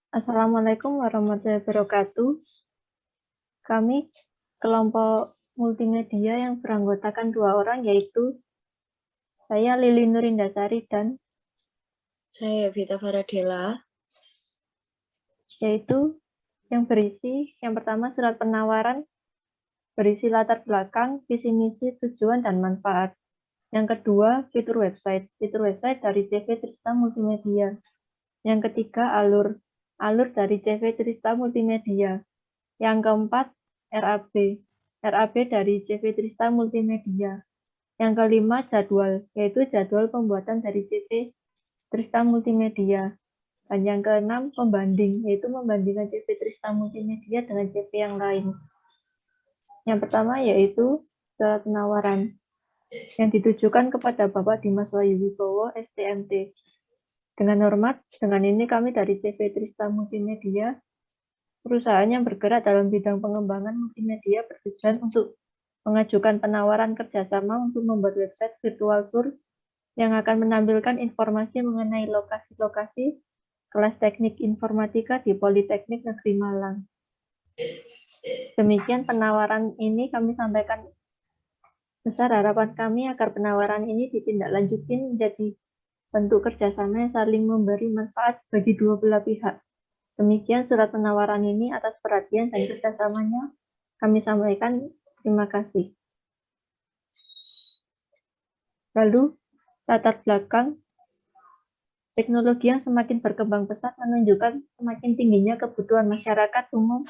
Assalamualaikum warahmatullahi wabarakatuh. Kami kelompok multimedia yang beranggotakan 2 orang, yaitu saya Lili Nurindasari dan Saya Vita Faradela. yaitu yang berisi yang pertama surat penawaran berisi latar belakang, visi misi, tujuan, dan manfaat. Yang kedua fitur website dari CV Trista Multimedia. Yang ketiga alur dari CV Trista Multimedia. Yang keempat RAB dari CV Trista Multimedia. Yang kelima jadwal, yaitu jadwal pembuatan dari CV Trista Multimedia. Dan yang keenam pembanding, yaitu membandingkan CV Trista Multimedia dengan CV yang lain. Yang pertama yaitu surat penawaran yang ditujukan kepada Bapak Dimas Wahyu Wibowo, STMT. Dengan hormat, dengan ini kami dari CV Trista Multimedia, perusahaan yang bergerak dalam bidang pengembangan multimedia, bertujuan untuk mengajukan penawaran kerjasama untuk membuat website virtual tour yang akan menampilkan informasi mengenai lokasi-lokasi kelas teknik informatika di Politeknik Negeri Malang. Demikian penawaran ini kami sampaikan. Besar harapan kami agar penawaran ini ditindaklanjuti menjadi bentuk kerjasama yang saling memberi manfaat bagi dua belah pihak. Demikian surat penawaran ini, atas perhatian dan kerjasamanya kami sampaikan terima kasih. Lalu, latar belakang teknologi yang semakin berkembang pesat menunjukkan semakin tingginya kebutuhan masyarakat umum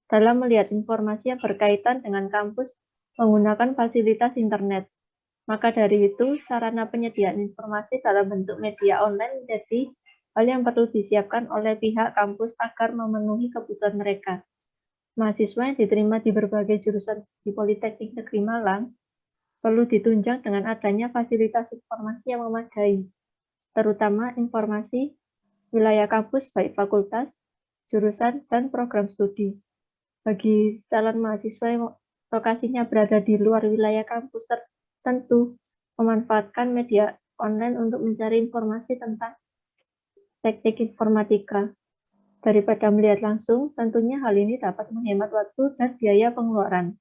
dalam melihat informasi yang berkaitan dengan kampus menggunakan fasilitas internet. Maka dari itu, sarana penyediaan informasi dalam bentuk media online menjadi hal yang perlu disiapkan oleh pihak kampus agar memenuhi kebutuhan mereka. Mahasiswa yang diterima di berbagai jurusan di Politeknik Negeri Malang perlu ditunjang dengan adanya fasilitas informasi yang memadai, terutama informasi wilayah kampus baik fakultas, jurusan, dan program studi. Bagi calon mahasiswa yang lokasinya berada di luar wilayah kampus tertentu, memanfaatkan media online untuk mencari informasi tentang teknik informatika. Daripada melihat langsung, tentunya hal ini dapat menghemat waktu dan biaya pengeluaran.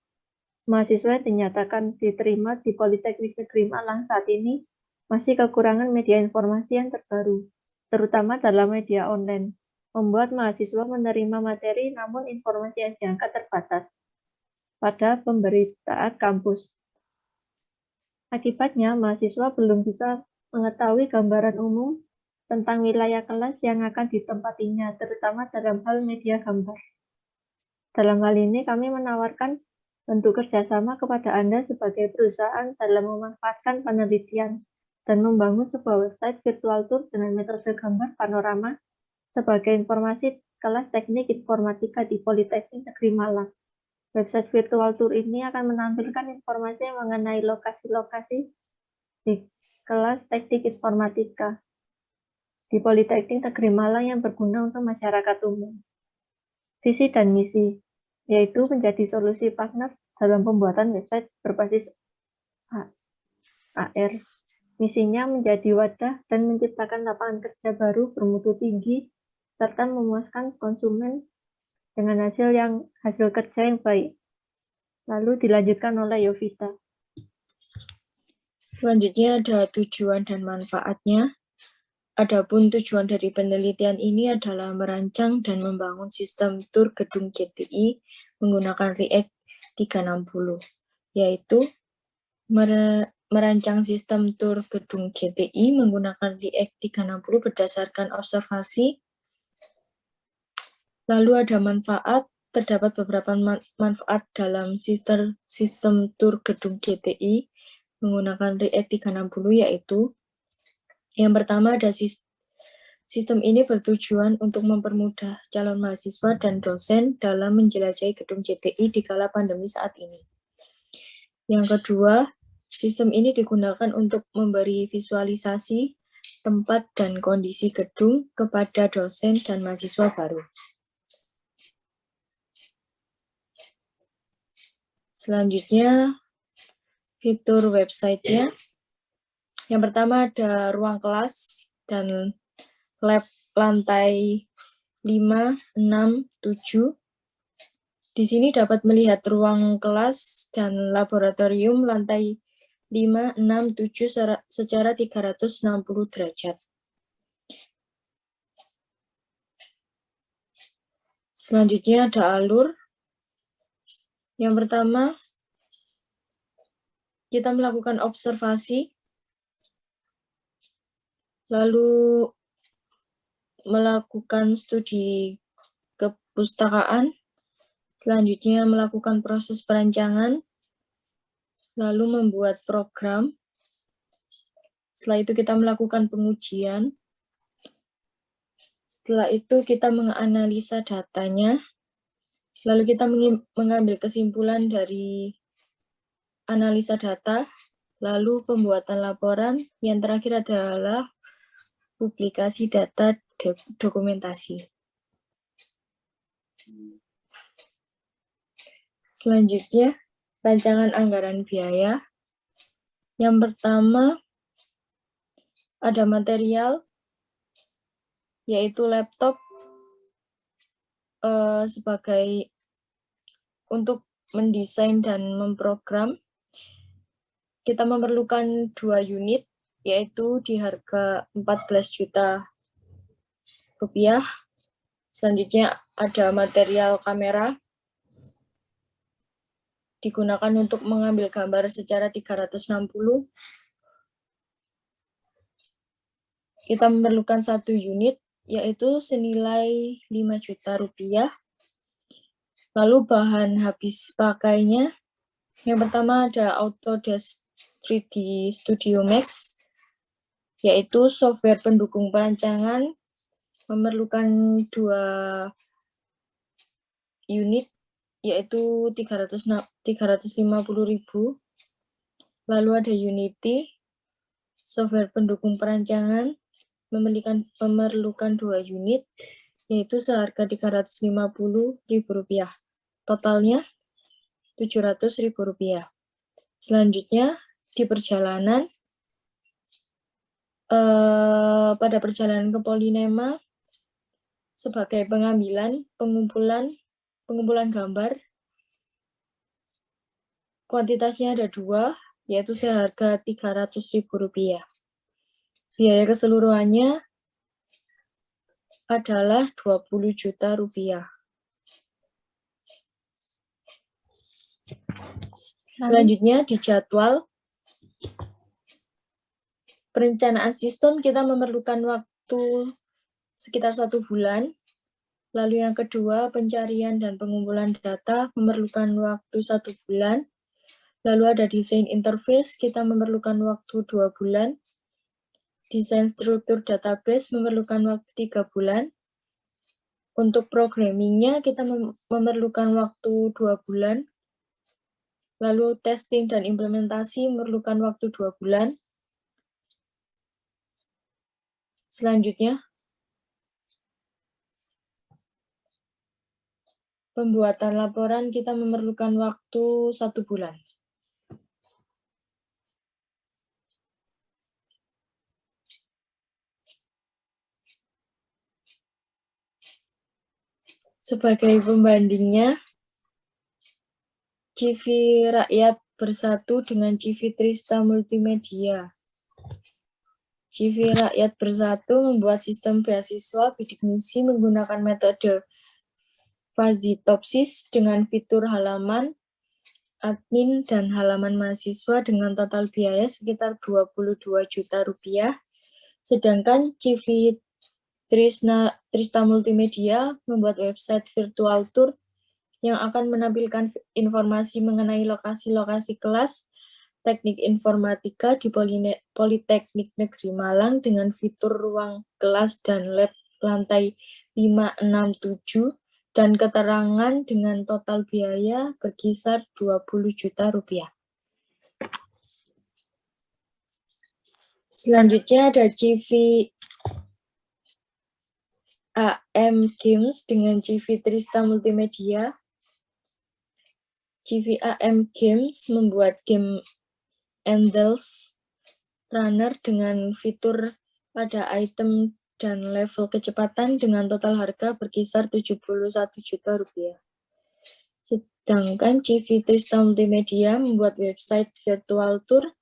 Mahasiswa yang dinyatakan diterima di Politeknik Negeri Malang saat ini masih kekurangan media informasi yang terbaru, terutama dalam media online, membuat mahasiswa menerima materi namun informasi yang diangkat terbatas pada pemberitaan kampus. Akibatnya, mahasiswa belum bisa mengetahui gambaran umum tentang wilayah kelas yang akan ditempatinya, terutama dalam hal media gambar. Dalam hal ini, kami menawarkan bentuk kerjasama kepada Anda sebagai perusahaan dalam memanfaatkan penelitian dan membangun sebuah website virtual tour dengan metode gambar panorama sebagai informasi kelas teknik informatika di Politeknik Negeri Malang. Website virtual tour ini akan menampilkan informasi mengenai lokasi-lokasi di kelas teknik informatika di Politeknik Negeri Malang yang berguna untuk masyarakat umum. Visi dan misi, yaitu menjadi solusi partner dalam pembuatan website berbasis AR. Misinya menjadi wadah dan menciptakan lapangan kerja baru bermutu tinggi serta memuaskan konsumen dengan hasil kerja yang baik. Lalu dilanjutkan oleh Yovita. Selanjutnya ada tujuan dan manfaatnya. Adapun tujuan dari penelitian ini adalah merancang dan membangun sistem tur gedung JTI menggunakan React 360, yaitu merancang sistem tur gedung JTI menggunakan React 360 berdasarkan observasi. Lalu ada manfaat. Terdapat beberapa manfaat dalam sistem tur gedung JTI menggunakan React 360, yaitu yang pertama ada sistem ini bertujuan untuk mempermudah calon mahasiswa dan dosen dalam menjelajahi gedung JTI di kala pandemi saat ini. Yang kedua, sistem ini digunakan untuk memberi visualisasi tempat dan kondisi gedung kepada dosen dan mahasiswa baru. Selanjutnya, fitur website-nya. Yang pertama ada ruang kelas dan lab lantai 5, 6, 7. Di sini dapat melihat ruang kelas dan laboratorium lantai 5, 6, 7 secara 360 derajat. Selanjutnya ada alur. Yang pertama, kita melakukan observasi, lalu melakukan studi kepustakaan, selanjutnya melakukan proses perancangan, lalu membuat program. Setelah itu kita melakukan pengujian. Setelah itu kita menganalisa datanya, lalu kita mengambil kesimpulan dari analisa data, lalu pembuatan laporan, yang terakhir adalah publikasi data dokumentasi. Selanjutnya, rancangan anggaran biaya. Yang pertama, ada material, yaitu laptop sebagai untuk mendesain dan memprogram. Kita memerlukan 2 unit, yaitu di harga 14 juta rupiah. Selanjutnya ada material kamera, digunakan untuk mengambil gambar secara 360. Kita memerlukan 1 unit, yaitu senilai 5 juta rupiah. Lalu bahan habis pakainya, yang pertama ada Autodesk 3D Studio Max, yaitu software pendukung perancangan, memerlukan 2 unit, yaitu 350.000. Lalu ada Unity, software pendukung perancangan, memerlukan 2 unit, yaitu seharga 350.000 rupiah. Totalnya 700.000 rupiah. Selanjutnya, di perjalanan, pada perjalanan ke Polinema, sebagai pengumpulan gambar, kuantitasnya ada 2, yaitu seharga 300.000 rupiah. Biaya keseluruhannya adalah 20 juta rupiah. Selanjutnya di jadwal perencanaan sistem, kita memerlukan waktu sekitar 1 bulan. Lalu yang kedua, pencarian dan pengumpulan data memerlukan waktu 1 bulan. Lalu ada desain interface, kita memerlukan waktu 2 bulan. Desain struktur database memerlukan waktu 3 bulan. Untuk programmingnya kita memerlukan waktu 2 bulan. Lalu testing dan implementasi memerlukan waktu 2 bulan. Selanjutnya, pembuatan laporan kita memerlukan waktu 1 bulan. Sebagai pembandingnya, CV Rakyat bersatu dengan CV Trista Multimedia. CV Rakyat bersatu membuat sistem beasiswa bidik misi menggunakan metode fazitopsis dengan fitur halaman, admin, dan halaman mahasiswa dengan total biaya sekitar 22 juta rupiah. Sedangkan CV Trista Multimedia membuat website virtual tour yang akan menampilkan informasi mengenai lokasi-lokasi kelas teknik informatika di Politeknik Negeri Malang dengan fitur ruang kelas dan lab lantai 5, 6, 7, dan keterangan dengan total biaya berkisar 20 juta rupiah. Selanjutnya ada CV AM Games dengan CV Trista Multimedia. CV AM Games membuat game Endless Runner dengan fitur pada item dan level kecepatan dengan total harga berkisar 71 juta rupiah. Sedangkan CV Trista Multimedia membuat website virtual tour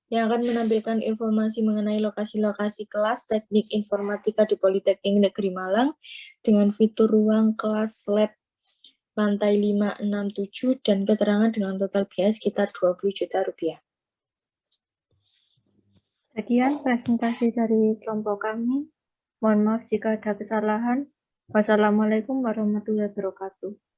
yang akan menampilkan informasi mengenai lokasi-lokasi kelas teknik informatika di Politeknik Negeri Malang dengan fitur ruang kelas lab lantai 5, 6, 7 dan keterangan dengan total biaya sekitar 20 juta rupiah. Sekian presentasi dari kelompok kami. Mohon maaf jika ada kesalahan. Wassalamualaikum warahmatullahi wabarakatuh.